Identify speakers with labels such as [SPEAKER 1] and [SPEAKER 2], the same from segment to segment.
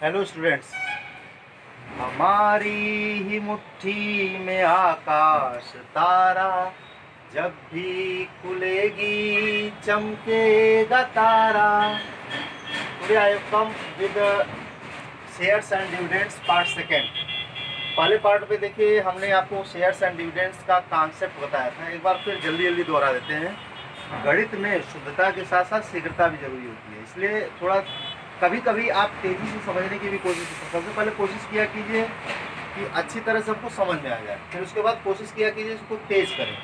[SPEAKER 1] Hello students. हमारी ही मुट्ठी में आकाश तारा, जब भी खुलेगी चमकेगा तारा। Today I have come with shares and dividends part second. पहले पार्ट में देखिए हमने आपको शेयर्स एंड डिविडेंड्स का कॉन्सेप्ट बताया था। एक बार फिर जल्दी जल्दी दोहरा देते हैं। गणित में शुद्धता के साथ साथ शीघ्रता भी जरूरी होती है, इसलिए थोड़ा कभी कभी आप तेज़ी से समझने की भी कोशिश करें। सबसे पहले कोशिश किया कीजिए कि अच्छी तरह सबको समझ में आ जाए, फिर उसके बाद कोशिश किया कीजिए इसको तेज़ करें।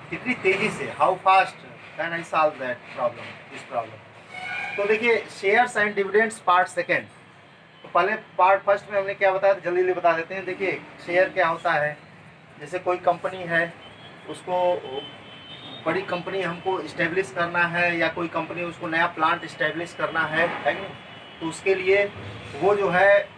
[SPEAKER 1] कितनी तेज़ी से, how fast can I solve that problem, this problem. तो देखिए shares and dividends part second. तो पहले पार्ट फर्स्ट में हमने क्या बताया, जल्दी जल्दी बता देते हैं। देखिए शेयर क्या होता है, जैसे कोई कंपनी है, उसको बड़ी कंपनी हमको इस्टेब्लिश करना है, या कोई कंपनी उसको नया प्लांट इस्टेब्लिश करना है नहीं, तो उसके लिए वो जो है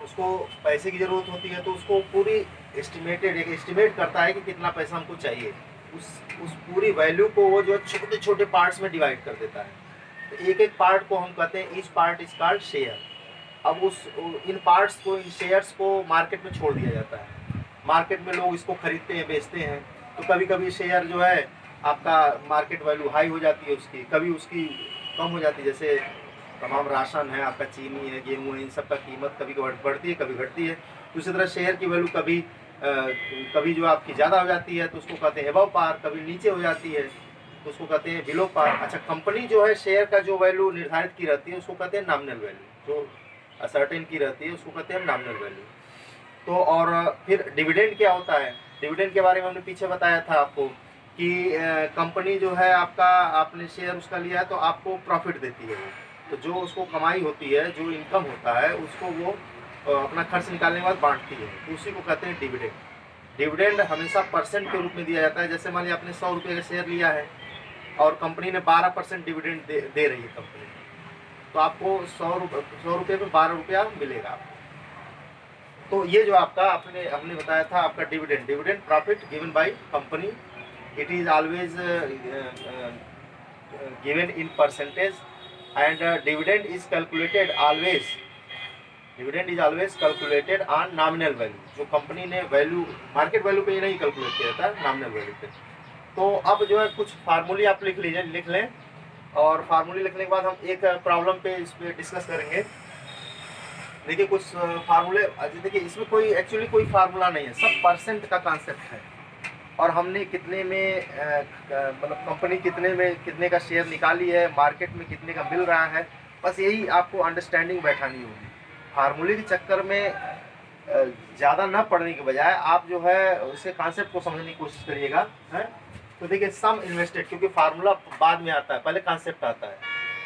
[SPEAKER 1] उसको पैसे की ज़रूरत होती है। तो उसको पूरी एस्टिमेट करता है कि कितना पैसा हमको चाहिए। उस पूरी वैल्यू को वो जो छोटे छोटे पार्ट्स में डिवाइड कर देता है। तो एक एक पार्ट को हम कहते हैं each part is called share. अब इन पार्ट्स को, इन शेयर्स को मार्केट में छोड़ दिया जाता है। मार्केट में लोग इसको खरीदते हैं, बेचते हैं। तो कभी कभी शेयर जो है आपका मार्केट वैल्यू हाई हो जाती है उसकी, कभी उसकी कम हो जाती है। जैसे तमाम राशन है, आपका चीनी है, गेहूँ है, इन सब का कीमत कभी बढ़ती है, कभी घटती है। उसी तरह शेयर की वैल्यू कभी जो आपकी ज़्यादा हो जाती है तो उसको कहते हैं एबव पार, कभी नीचे हो जाती है तो उसको कहते हैं बिलो पार। अच्छा, कंपनी जो है शेयर का जो वैल्यू निर्धारित की रहती है उसको कहते हैं नॉमिनल वैल्यू। जो असर्टेन की रहती है उसको कहते हैं नॉमिनल वैल्यू। तो और फिर डिविडेंड क्या होता है, डिविडेंड के बारे में हमने पीछे बताया था आपको कि कंपनी जो है आपका, आपने शेयर उसका लिया है तो आपको प्रॉफिट देती है वो। तो जो उसको कमाई होती है, जो इनकम होता है, उसको वो अपना खर्च निकालने के बाद बांटती है, तो उसी को कहते हैं डिविडेंड। डिविडेंड हमेशा परसेंट के रूप में दिया जाता है। जैसे मान लिया आपने 100 रुपये का शेयर लिया है और कंपनी ने 12% डिविडेंड दे रही है कंपनी, तो आपको 100 रुपये में 12 रुपया मिलेगा आपको। तो ये जो आपका हमने बताया था आपका dividend, dividend profit given by company, it is always given in percentage and dividend is calculated always, dividend is always calculated on nominal value. जो कंपनी ने वैल्यू, मार्केट वैल्यू पे ही नहीं कैलकुलेट किया जाता है, नॉमिनल वैल्यू पे। तो अब जो है कुछ फार्मूले आप लिख लीजिए, लिख लें, और फार्मूले लिखने के बाद हम एक प्रॉब्लम पे इस पर डिस्कस करेंगे। देखिए कुछ फार्मूले, देखिए इसमें कोई एक्चुअली कोई फार्मूला नहीं है, सब परसेंट का कॉन्सेप्ट है। और हमने कितने में मतलब कंपनी कितने में कितने का शेयर निकाली है, मार्केट में कितने का मिल रहा है, बस यही आपको अंडरस्टैंडिंग बैठानी होगी। फार्मूले के चक्कर में ज़्यादा न पढ़ने के बजाय आप जो है उसे कॉन्सेप्ट को समझने की कोशिश करिएगा, है। तो देखिए सम इन्वेस्टेड, क्योंकि फार्मूला बाद में आता है, पहले कॉन्सेप्ट आता है,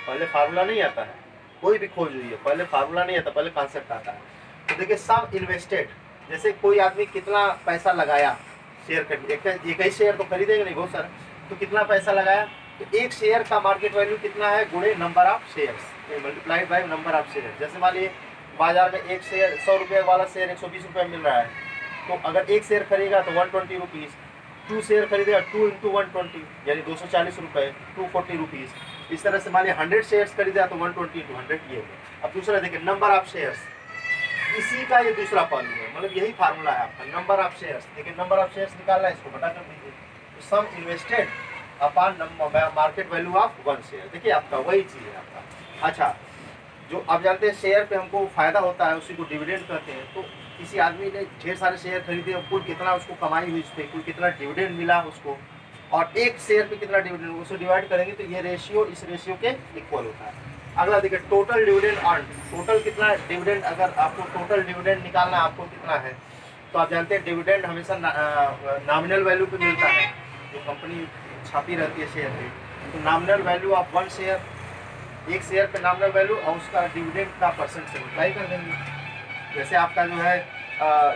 [SPEAKER 1] पहले फार्मूला नहीं आता है। कोई भी खोज हुई है, पहले फार्मूला नहीं आता, पहले कॉन्सेप्ट आता है। तो देखिए सम इन्वेस्टेड, जैसे कोई आदमी कितना पैसा लगाया शेयर खरीद, एक ही शेयर तो खरीदेंगे नहीं, बहुत सारा, तो कितना पैसा लगाया, तो एक शेयर का मार्केट वैल्यू कितना है गुणे number of shares multiplied by number of share. जैसे मान लीजिए बाजार में एक शेयर 100 रुपये वाला शेयर 120 रुपये मिल रहा है, तो अगर एक शेयर खरीदेगा तो 120 रुपीज़, 2 शेयर खरीदेगा 2 इंटू 120 यानी 240 रुपये, 240 रुपीज़। इस तरह से मान लीजिए 100 शेयर्स खरीदा तो 120 इंटू 100 ये। अब दूसरा देखिए नंबर ऑफ शेयर्स, इसी का ये दूसरा पहलू है, मतलब यही फार्मूला है आपका नंबर ऑफ शेयर्स। देखिए नंबर ऑफ शेयर्स निकालना है, इसको बटा कर दीजिए, तो sum invested upon market value of 1 share. देखिए आपका वही चीज़ है आपका। अच्छा, जो आप जानते हैं शेयर पे हमको फायदा होता है, उसी को डिविडेंड कहते हैं। तो किसी आदमी ने ढेर सारे शेयर खरीदे और कुल कितना उसको कमाई हुई, उस पर कुल कितना डिविडेंड मिला उसको, और एक शेयर पे कितना डिविडेंड, उसको डिवाइड करेंगे तो ये रेशियो इस रेशियो के इक्वल होता है। अगला देखिए टोटल डिविडेंड अर्न, टोटल कितना डिविडेंड, अगर आपको टोटल डिविडेंड निकालना है आपको कितना है, तो आप जानते हैं डिविडेंड हमेशा नॉमिनल वैल्यू पे मिलता है, जो कंपनी छापी रहती है शेयर पे। तो नॉमिनल वैल्यू ऑफ 1 शेयर, एक शेयर पे नॉमिनल वैल्यू और उसका डिविडेंड का परसेंट से मल्टीप्लाई कर देंगे। जैसे आपका जो है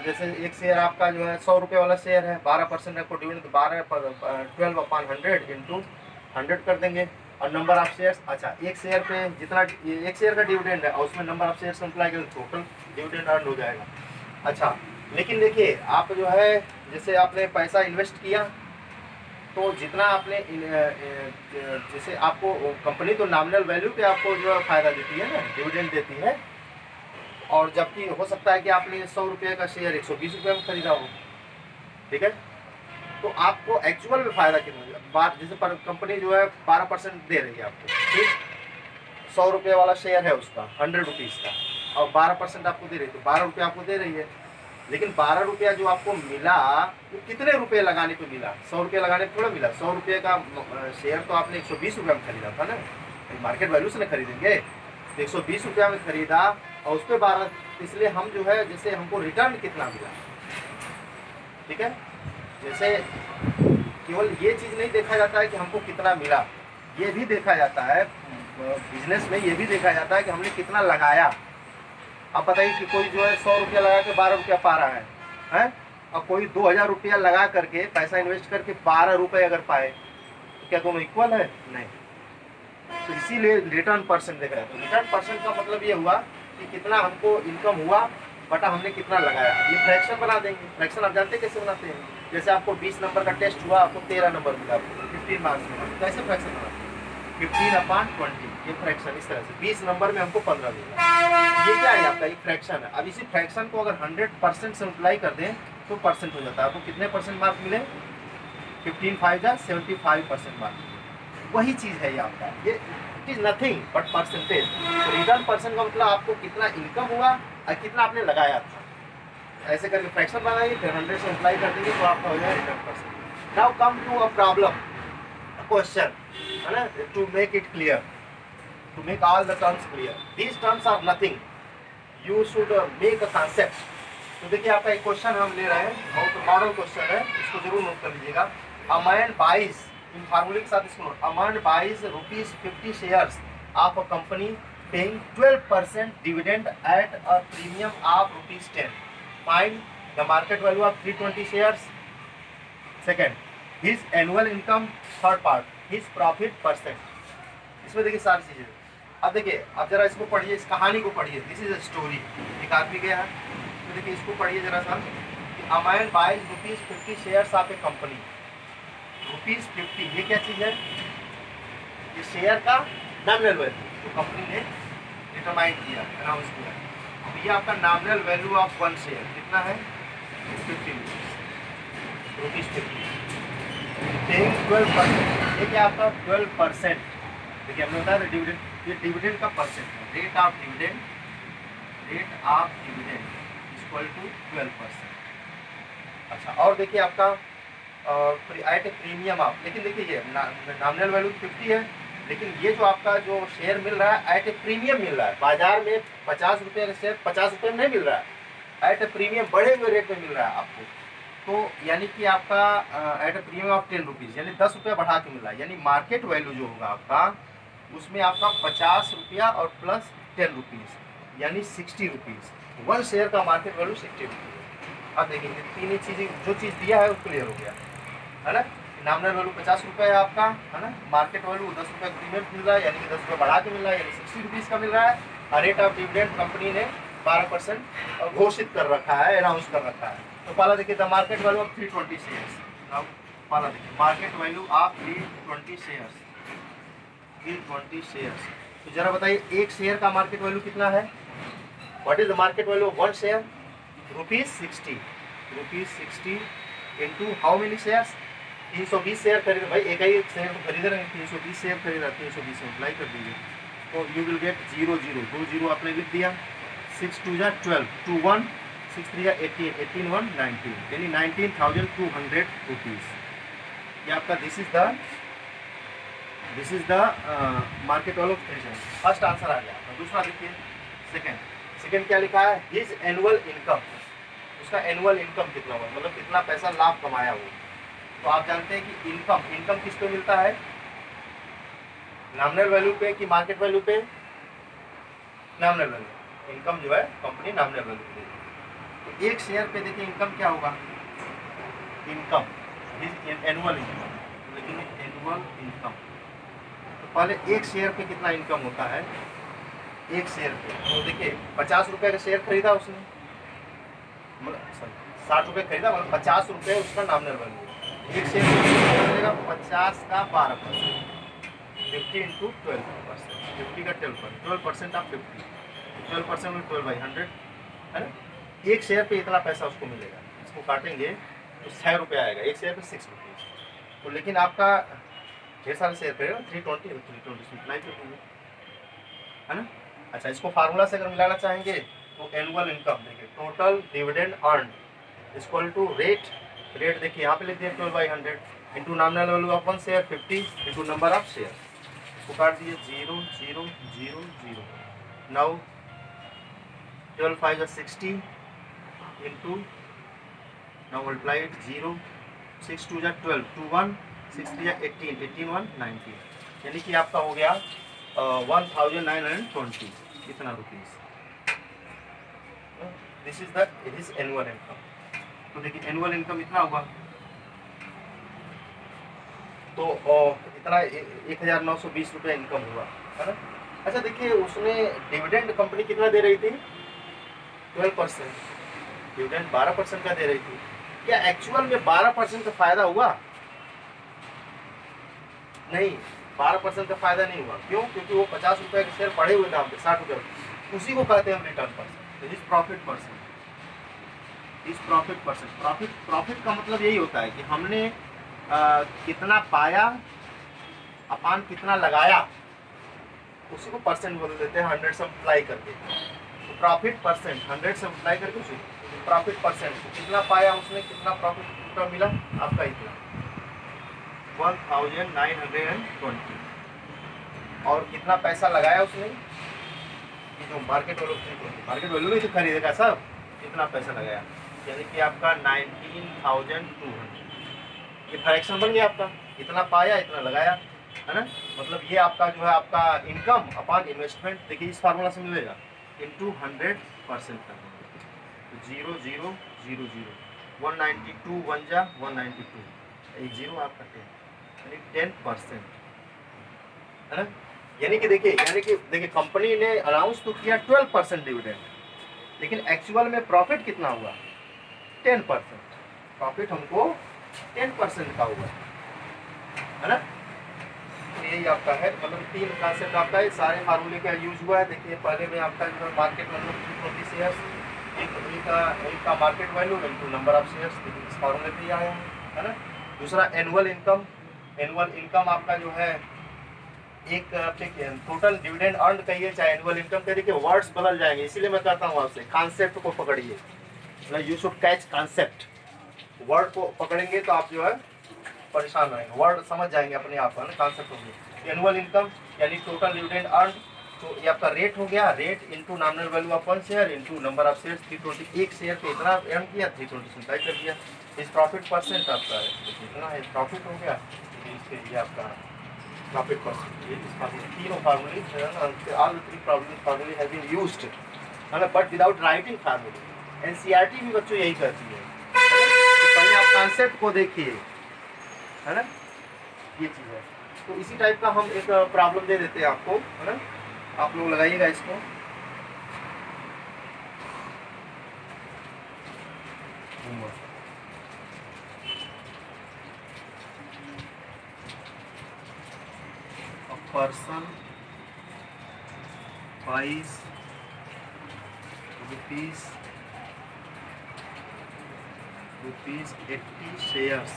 [SPEAKER 1] जैसे एक शेयर आपका जो है 100 रुपये वाला शेयर है, 12% आपको डिविडेंड, 12/100 इंटू 100 कर देंगे, और नंबर ऑफ शेयर्स। अच्छा, एक शेयर पे जितना एक शेयर का डिविडेंड है और उसमें नंबर ऑफ शेयर्स मल्टीप्लाई करें तो टोटल डिविडेंड अर्न हो जाएगा। अच्छा, लेकिन देखिए आप जो है जैसे आपने पैसा इन्वेस्ट किया, तो जितना आपने जैसे आपको कंपनी तो नॉमिनल वैल्यू पे आपको जो है फ़ायदा देती है ना, डिविडेंड देती है, और जबकि हो सकता है कि आपने 100 रुपये का शेयर 120 रुपये में खरीदा हो, ठीक है। तो आपको एक्चुअल में फायदा कितना है, बात जैसे पर कंपनी जो है 12% दे रही है आपको, ठीक। 100 रुपये वाला शेयर है उसका 100 रुपीज़ का, और 12% आपको दे रही है, तो 12 रुपये आपको दे रही है। लेकिन 12 रुपया जो आपको मिला वो कितने रुपए लगाने पे मिला, 100 रुपये लगाने पे थोड़ा मिला। 100 रुपये का शेयर तो आपने 120 रुपये में खरीदा था ना, मार्केट वैल्यू से ना खरीदेंगे, तो 120 रुपया में खरीदा और उस पर 12, इसलिए हम जो है जैसे हमको रिटर्न कितना मिला, ठीक है। जैसे केवल ये चीज़ नहीं देखा जाता है कि हमको कितना मिला, ये भी देखा जाता है बिजनेस में, ये भी देखा जाता है कि हमने कितना लगाया। आप बताइए कि कोई जो है 100 रुपया लगा के 12 रुपया पा रहा है, हैं? और कोई 2000 रुपया लगा करके पैसा इन्वेस्ट करके 12 रुपये अगर पाए, तो क्या दोनों इक्वल है? नहीं। तो इसीलिए रिटर्न परसेंट देख रहे हैं। तो रिटर्न परसेंट का मतलब ये हुआ कि कितना हमको इनकम हुआ बटा हमने कितना लगाया। ये फ्रैक्शन बना देंगे। फ्रैक्शन आप जानते हैं कैसे बनाते हैं? जैसे आपको 20 नंबर का टेस्ट हुआ, आपको 13 नंबर मिला, 15 मार्क्स मिला, कैसे फ्रैक्शन बनाते हैं? 15/20, ये फ्रैक्शन इस तरह से। 20 नंबर में हमको 15 मिला, ये क्या है आपका? एक फ्रैक्शन है। अब इसी फ्रैक्शन को अगर 100% से मल्टीप्लाई कर दें तो परसेंट हो जाता है। आपको कितने परसेंट मार्क मिले? 15 5 जा 75% मार्क। वही चीज़ है ये आपका, ये it is nothing but percentage. Return percent का मतलब आपको कितना इनकम हुआ और कितना आपने लगाया था। ऐसे करके फ्रैक्शन बनाइए, फिर 100 से मल्टीप्लाई कर देंगे तो आपका हो जाएगा return percent. Now come to a problem, question, है ना, to make it clear, to make all the terms clear. These terms are nothing, you should make a concept. तो देखिए आपका एक क्वेश्चन हम ले रहे हैं, बहुत मॉडल क्वेश्चन है, इसको जरूर नोट कर लीजिएगा। अ मैन बाइज, इन फार्मूले के साथ इसको note, a man buys ₹50 shares of a company paying 12% dividend at a premium of ₹10। Find the market value of 320 shares. Second, his annual income. Third part, his profit percent. इसमें देखिए सारी चीजें। अब देखिए, अब जरा इसको पढ़िए, इस कहानी को पढ़िए। This is a story. एक आदमी गया है, तो देखिए इसको पढ़िए जरा सा। A man buys ₹50 shares of a company. ₹50, ये क्या चीज है? ये शेयर का नॉमिनल वैल्यू जो कंपनी ने डिटरमाइन किया, अनाउंस किया। तो ये आपका nominal value of one share कितना है? 50 ₹50। 12%, ये क्या आपका 12%। देखिए हमने बताया डिविडेंड, ये डिविडेंड का परसेंट है। Rate of dividend equal to 12%। अच्छा, और देखिए आपका एट ए प्रीमियम ऑफ, लेकिन देखिए ये नॉमिनल वैल्यू 50 है, लेकिन ये जो आपका जो शेयर मिल रहा है एट ए प्रीमियम मिल रहा है। बाजार में 50 रुपये का शेयर 50 रुपये में नहीं मिल रहा है, एट ए प्रीमियम बढ़े हुए रेट में मिल रहा है आपको। तो यानी कि आपका at a premium of 10 rupees, यानी 10 रुपये बढ़ा के मिल रहा है। यानी मार्केट वैल्यू जो होगा आपका, उसमें आपका 50 रुपया और प्लस 10 रुपीज़, यानी 60 रुपीज़। वन शेयर का मार्केट वैल्यू 60 रुपीज़। अब देखिए तीन ही चीज़ें, जो चीज़ दिया है वो क्लियर हो गया, है ना। नॉमिनल वैल्यू 50 रुपये है आपका, है ना। मार्केट वैल्यू 10 रुपये प्रीमियम मिल रहा है, यानी कि 10 रुपये बढ़ा के मिल रहा है, यानी 60 रुपीज़ का मिल रहा है। और रेट ऑफ डिविडेंड कंपनी ने 12% घोषित कर रखा है, अनाउंस कर रखा है। तो पहला देखिए the market value of 320 shares. Now पहला देखिए market value of 320 shares. 320 shares, तो जरा बताइए एक शेयर का मार्केट वैल्यू कितना है? What is the market value of one share? ₹60। ₹60 into how many shares? 320 share खरीद, भाई एक ही शेयर को खरीद रहे हैं, 320 शेयर खरीदा, 320 से अप्लाई कर दीजिए, तो यू विल गेट 0 0 2 0 आपने लिख दिया। 6 2 जा 12, 2 1 6 3 जा 18, 18 1 19, यानी 19,200 रुपीज़। ये आपका this is the market value of 3 share. First answer आ गया। तो दूसरा देखिए, सेकेंड क्या लिखा है? हिज एनुअल इनकम, उसका एनुअल इनकम कितना हुआ, मतलब कितना पैसा लाभ कमाया वो। तो आप जानते हैं कि इनकम किस पे मिलता है? नॉमिनल वैल्यू पे कि मार्केट वैल्यू पे? Nominal value. इनकम जो है कंपनी नॉमिनल वैल्यू पे देती है। तो एक शेयर पे देखिए इनकम क्या होगा? इनकम एनुअल इनकम, लेकिन एनुअल इनकम, तो पहले एक शेयर पे कितना इनकम होता है? एक शेयर पे, तो देखिए 50 रुपये का शेयर खरीदा उसने, मतलब 60 रुपये खरीदा, मतलब 50 रुपये उसका नॉमिनल वैल्यू। एक शेयर मिलेगा 50 का 12%, 50 इंटू 12%, 50 का 12% ऑफ 50, 12% में 12/100 है ना। एक शेयर पे इतना पैसा उसको मिलेगा, इसको काटेंगे तो 6 रुपये आएगा, एक शेयर पे 6 रुपीज़। तो लेकिन आपका ढेर सारे शेयर पे 320 इतना ही तो है ना। अच्छा, इसको फार्मूला से अगर मिलाना चाहेंगे तो एनुअल इनकम देखिए, total dividend earn equal to rate, rate देखिए यहाँ पे लिख दिए 12/100 into nominal value of one share 50 into number of share, इसको काट दिए 0 0 0 0। नाउ 12 5 60 इंटू नाउ मल्टीप्लाइड 0 6 2 12 2 1 6 3 18 18 1 19, यानी कि आपका हो गया 1920 कितना rupees. This is the his annual income. तो देखिए एनुअल इनकम इतना हुआ, तो इतना 1920 रुपये इनकम हुआ है ना। अच्छा देखिए उसमें डिविडेंड कंपनी कितना दे रही थी, 12%, डिविडेंड 12% का दे रही थी। क्या एक्चुअल में 12% का फायदा हुआ? नहीं, 12% का फायदा नहीं हुआ। क्यों? क्योंकि वो 50 रुपये के शेयर पड़े हुए दाम पे 60 रुपये, उसी को कहते हैं return percent, is profit percent, is profit percent. Profit का मतलब यही होता है कि हमने कितना पाया अपन कितना लगाया, उसी को परसेंट बोल देते हैं 100 से मल्टीप्लाई करके। तो प्रॉफिट परसेंट 100 से मल्टीप्लाई करके उसी प्रॉफिट परसेंट, कितना पाया उसने, कितना प्रॉफिट कितना मिला आपका, इतना 1920, और कितना पैसा लगाया उसने, ये जो मार्केट वैल्यू, मार्केट वैल्यू नहीं तो खरीदेगा सब, कितना पैसा लगाया, यानी कि आपका 19,200। ये फ्रैक्शन बन गया आपका, इतना पाया इतना लगाया है ना। मतलब ये आपका जो है आपका इनकम अपॉन इन्वेस्टमेंट, देखिए इस फार्मूला से मिलेगा इंटू 100% का, तो 0 0 0 0 192 1 जा 192, एक जीरो आप करते हैं, यानी 10% है ना। यानी कि देखिए कंपनी ने अनाउंस तो किया 12% डिविडेंड, लेकिन एक्चुअल में प्रॉफिट कितना हुआ, 10%। प्रॉफिट हमको 10% का हुआ है ना। तो यही आपका है, मतलब 3 कॉन्सेप्ट आपका है, सारे फार्मूले का यूज हुआ है। देखिए पहले में आपका जो मार्केट वैल्यू 320 शेयर्स, एक का market value into number of shares, इस फार्मूले पे ही आया है ना। दूसरा एनुअल इनकम, एनुअल इनकम आपका जो है एक टोटल डिविडेंड अर्न कहिए चाहे एनुअल इनकम कहिए, कि वर्ड्स बदल जाएंगे, इसीलिए मैं कहता हूँ आपसे कॉन्सेप्ट को पकड़िए, you should catch concept. Word को पकड़ेंगे तो आप जो है परेशान रहेंगे, वर्ड समझ जाएंगे अपने आप है ना, कॉन्सेप्ट हो गया। एनुअल इनकम यानी टोटल डिविडेंड अर्न, तो ये आपका रेट हो गया, rate into nominal value of one share into number of shares, 320, एक शेयर पे इतना अर्न किया, 320 कर दिया। इस प्रॉफिट परसेंट आपका इतना है, प्रॉफिट हो गया, इसके लिए आपका प्रॉफिट परसेंट। ये इस फार्मूले, तीनों फार्मूले ऑल थ्री फार्मूले हैव बीन यूज्ड है ना, बट विदाउट राइटिंग फार्मूले। एनसीईआरटी भी बच्चों यही करती है, तो पहले आप कॉन्सेप्ट को देखिए है ना, ये चीज़ है। तो इसी टाइप का हम एक प्रॉब्लम दे देते हैं आपको है ना, आप लोग लगाइएगा इसको। Person buys rupees 80 shares,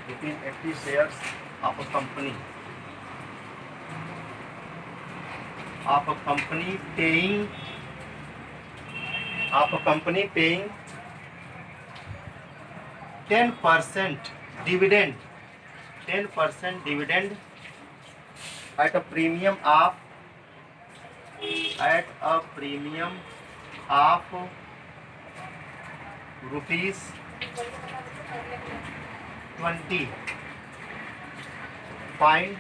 [SPEAKER 1] rupees 80 shares of a company, paying 10% dividend, 10% dividend at a premium of rupees 20. Find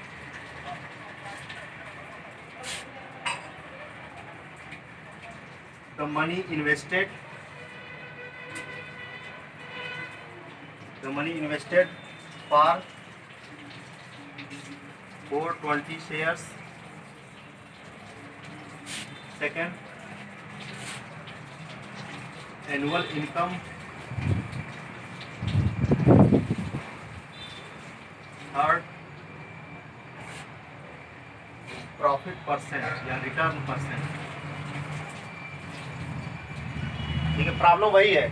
[SPEAKER 1] the money invested for 420 shares. Second, annual income. Third, profit percent या रिटर्न परसेंट। ठीक है, problem वही है,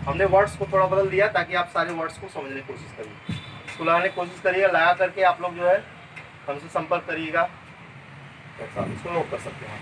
[SPEAKER 1] हमने words को थोड़ा बदल दिया ताकि आप सारे वर्ड्स को समझने की कोशिश करिए। इसको लगाने की कोशिश करिएगा, लगा करके आप लोग जो है हमसे संपर्क करिएगा, तो इसको नोट कर सकते हैं।